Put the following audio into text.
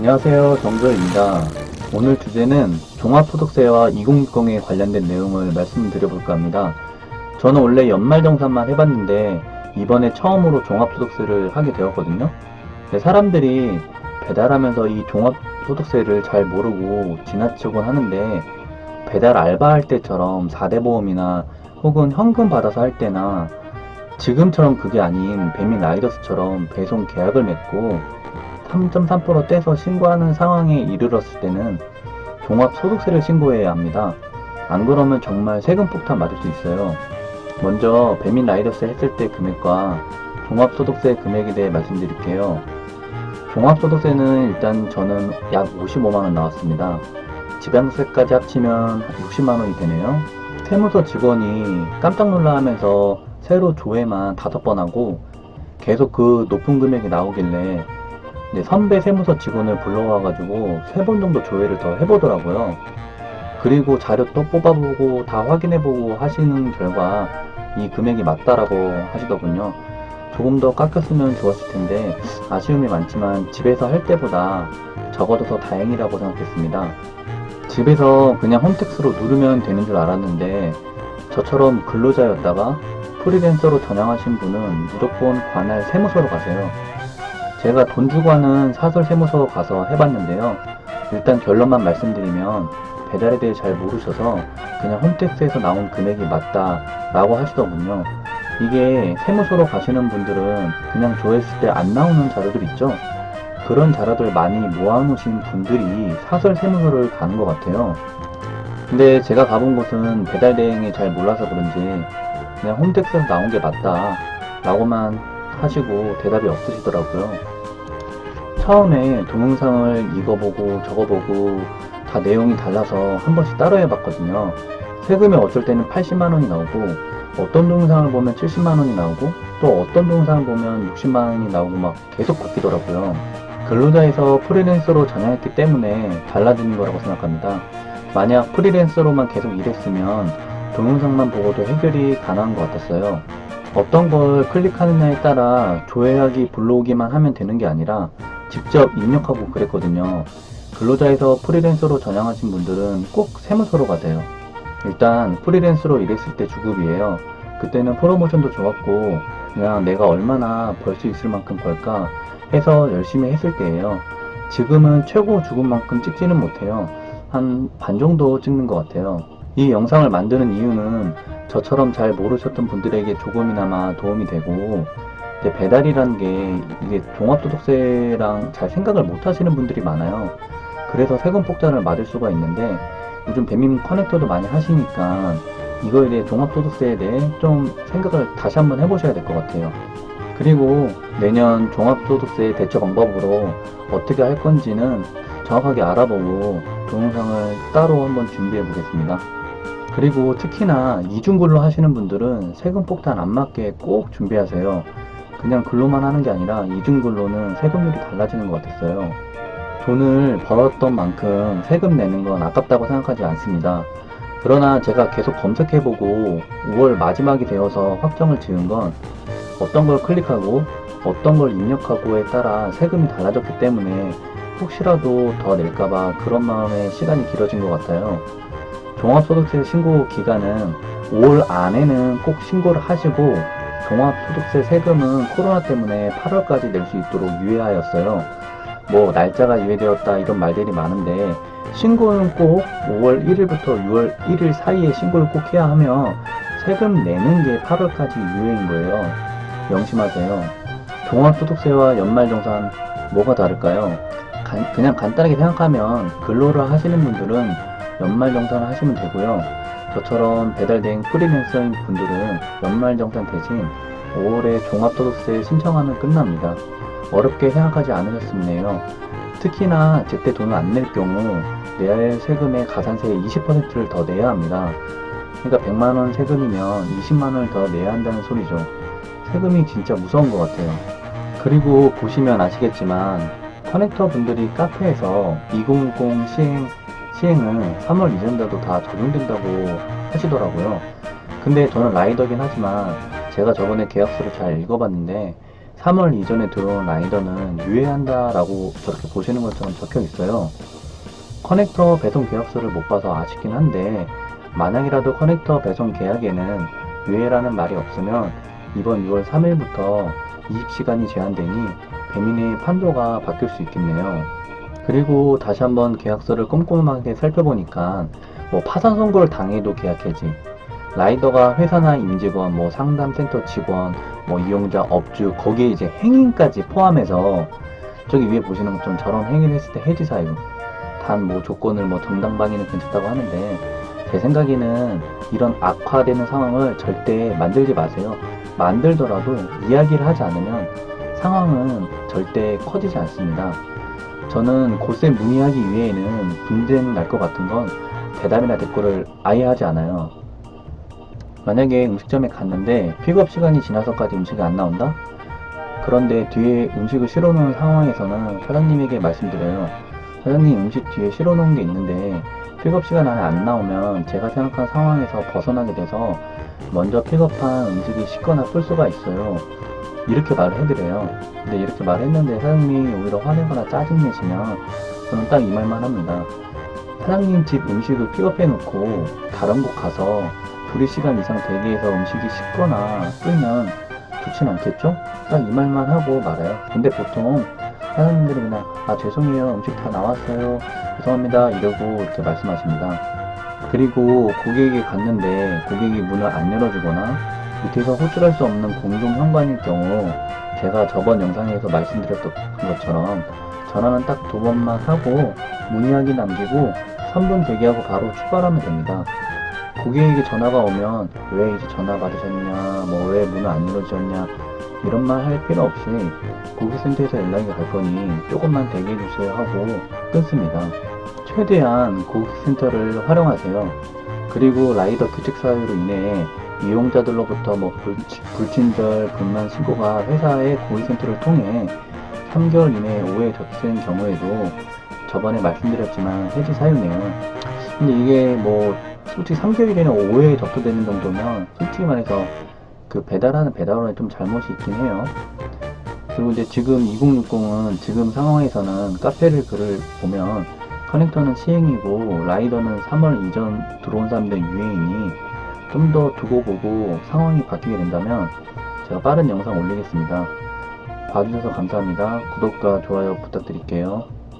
안녕하세요, 정조입니다. 오늘 주제는 종합소득세와 2060에 관련된 내용을 말씀드려볼까 합니다. 저는 원래 연말정산만 해봤는데 이번에 처음으로 종합소득세를 하게 되었거든요. 근데 사람들이 배달하면서 이 종합소득세를 잘 모르고 지나치곤 하는데, 배달 알바할 때처럼 4대 보험이나 혹은 현금 받아서 할 때나 지금처럼 그게 아닌 배민 라이더스처럼 배송 계약을 맺고 3.3% 떼서 신고하는 상황에 이르렀을 때는 종합소득세를 신고해야 합니다. 안 그러면 정말 세금 폭탄 맞을 수 있어요. 먼저 배민 라이더스 했을 때 금액과 종합소득세 금액에 대해 말씀드릴게요. 종합소득세는 일단 저는 약 55만원 나왔습니다. 지방세까지 합치면 60만원이 되네요. 세무서 직원이 깜짝 놀라 하면서 새로 조회만 5번 하고 계속 그 높은 금액이 나오길래 선배 세무서 직원을 불러와가지고 3번 정도 조회를 더 해보더라고요. 그리고 자료 또 뽑아보고 다 확인해보고 하시는 결과 이 금액이 맞다라고 하시더군요. 조금 더 깎였으면 좋았을 텐데 아쉬움이 많지만 집에서 할 때보다 적어져서 다행이라고 생각했습니다. 집에서 그냥 홈택스로 누르면 되는 줄 알았는데 저처럼 근로자였다가 프리랜서로 전향하신 분은 무조건 관할 세무서로 가세요. 제가 돈 주고 하는 사설 세무서 가서 해봤는데요. 일단 결론만 말씀드리면 배달에 대해 잘 모르셔서 그냥 홈택스에서 나온 금액이 맞다 라고 하시더군요. 이게 세무서로 가시는 분들은 그냥 조회했을 때 안 나오는 자료들 있죠? 그런 자료들 많이 모아놓으신 분들이 사설 세무서를 가는 것 같아요. 근데 제가 가본 곳은 배달 대행이 잘 몰라서 그런지 그냥 홈택스에서 나온 게 맞다 라고만 하시고 대답이 없으시더라고요. 처음에 동영상을 읽어보고 적어보고 다 내용이 달라서 한 번씩 따라 해봤거든요. 세금이 어쩔 때는 80만원이 나오고 어떤 동영상을 보면 70만원이 나오고 또 어떤 동영상을 보면 60만원이 나오고 막 계속 바뀌더라고요. 근로자에서 프리랜서로 전향했기 때문에 달라지는 거라고 생각합니다. 만약 프리랜서로만 계속 일했으면 동영상만 보고도 해결이 가능한 것 같았어요. 어떤 걸 클릭하느냐에 따라 조회하기 불러오기만 하면 되는 게 아니라 직접 입력하고 그랬거든요. 근로자에서 프리랜서로 전향하신 분들은 꼭 세무서로 가세요. 일단 프리랜서로 일했을 때 주급이에요. 그때는 프로모션도 좋았고 그냥 내가 얼마나 벌 수 있을 만큼 벌까 해서 열심히 했을 때예요. 지금은 최고 주급만큼 찍지는 못해요. 한 반 정도 찍는 것 같아요. 이 영상을 만드는 이유는 저처럼 잘 모르셨던 분들에게 조금이나마 도움이 되고, 배달이라는 게 이게 종합소득세랑 잘 생각을 못 하시는 분들이 많아요. 그래서 세금 폭탄을 맞을 수가 있는데 요즘 배민 커넥터도 많이 하시니까 이거에 대해 종합소득세에 대해 좀 생각을 다시 한번 해보셔야 될 것 같아요. 그리고 내년 종합소득세 대처 방법으로 어떻게 할 건지는 정확하게 알아보고 동영상을 따로 한번 준비해 보겠습니다. 그리고 특히나 이중근로 하시는 분들은 세금 폭탄 안 맞게 꼭 준비하세요. 그냥 근로만 하는 게 아니라 이중근로는 세금률이 달라지는 것 같았어요. 돈을 벌었던 만큼 세금 내는 건 아깝다고 생각하지 않습니다. 그러나 제가 계속 검색해보고 5월 마지막이 되어서 확정을 지은 건 어떤 걸 클릭하고 어떤 걸 입력하고에 따라 세금이 달라졌기 때문에 혹시라도 더 낼까봐 그런 마음에 시간이 길어진 것 같아요. 종합소득세 신고 기간은 5월 안에는 꼭 신고를 하시고 종합소득세 세금은 코로나 때문에 8월까지 낼 수 있도록 유예하였어요. 날짜가 유예되었다 이런 말들이 많은데 신고는 꼭 5월 1일부터 6월 1일 사이에 신고를 꼭 해야 하며 세금 내는 게 8월까지 유예인 거예요. 명심하세요. 종합소득세와 연말정산 뭐가 다를까요? 그냥 간단하게 생각하면 근로를 하시는 분들은 연말정산을 하시면 되고요. 저처럼 배달대행 프리랜서인 분들은 연말정산 대신 5월에 종합소득세 신청하면 끝납니다. 어렵게 생각하지 않으셨으면 해요. 특히나 제때 돈을 안 낼 경우 내야 할 세금의 가산세의 20%를 더 내야 합니다. 그러니까 100만원 세금이면 20만원을 더 내야 한다는 소리죠. 세금이 진짜 무서운 것 같아요. 그리고 보시면 아시겠지만 커넥터 분들이 카페에서 2060 시행은 3월 이전자도 다 적용된다고 하시더라고요. 근데 저는 라이더긴 하지만 제가 저번에 계약서를 잘 읽어봤는데 3월 이전에 들어온 라이더는 유예한다라고 저렇게 보시는 것처럼 적혀 있어요. 커넥터 배송 계약서를 못 봐서 아쉽긴 한데, 만약이라도 커넥터 배송 계약에는 유예라는 말이 없으면 이번 6월 3일부터 이식시간이 제한되니 배민의 판도가 바뀔 수 있겠네요. 그리고 다시 한번 계약서를 꼼꼼하게 살펴보니까 뭐 파산 선고를 당해도 계약 해지, 라이더가 회사나 임직원, 뭐 상담센터 직원, 뭐 이용자, 업주, 거기에 이제 행인까지 포함해서 저기 위에 보시는 것처럼 저런 행위를 했을 때 해지 사유, 단 뭐 조건을 뭐 정당방위는 괜찮다고 하는데, 제 생각에는 이런 악화되는 상황을 절대 만들지 마세요. 만들더라도 이야기를 하지 않으면 상황은 절대 커지지 않습니다. 저는 곳에 문의하기 위해는 분쟁 날 것 같은 건 대답이나 대꾸를 아예 하지 않아요. 만약에 음식점에 갔는데 픽업 시간이 지나서까지 음식이 안 나온다? 그런데 뒤에 음식을 실어놓은 상황에서는 사장님에게 말씀드려요. 사장님, 음식 뒤에 실어놓은 게 있는데 픽업 시간 안에 안 나오면 제가 생각한 상황에서 벗어나게 돼서 먼저 픽업한 음식이 식거나 풀 수가 있어요. 이렇게 말을 해드려요. 근데 이렇게 말했는데 사장님이 오히려 화내거나 짜증내시면 저는 딱 이 말만 합니다. 사장님 집 음식을 픽업해놓고 다른 곳 가서 2시간 이상 대기해서 음식이 식거나 끓면 좋진 않겠죠? 딱 이 말만 하고 말아요. 근데 보통 사장님들이 그냥 죄송해요, 음식 다 나왔어요, 죄송합니다, 이러고 이렇게 말씀하십니다. 그리고 고객이 갔는데 고객이 문을 안 열어주거나 밑에서 호출할 수 없는 공중 현관일 경우, 제가 저번 영상에서 말씀드렸던 것처럼 전화는 딱 2번만 하고 문의하기 남기고 3분 대기하고 바로 출발하면 됩니다. 고객에게 전화가 오면 왜 이제 전화 받으셨냐, 뭐 왜 문을 안 열어주셨냐, 이런 말 할 필요 없이 고객센터에서 연락이 갈 거니 조금만 대기해 주세요 하고 끊습니다. 최대한 고객센터를 활용하세요. 그리고 라이더 규칙 사유로 인해 이용자들로부터 뭐 불친절, 불만 신고가 회사의 고객센터를 통해 3개월 이내에 오해 접수된 경우에도 저번에 말씀드렸지만 해지 사유네요. 근데 이게 뭐 솔직히 3개월 이내에 오해 접수되는 정도면 솔직히 말해서 그 배달하는 배달원에 좀 잘못이 있긴 해요. 그리고 이제 지금 2060은 지금 상황에서는 카페를 글을 보면 커넥터는 시행이고 라이더는 3월 이전 들어온 사람들 유예이니 좀 더 두고 보고 상황이 바뀌게 된다면 제가 빠른 영상 올리겠습니다. 봐주셔서 감사합니다. 구독과 좋아요 부탁드릴게요.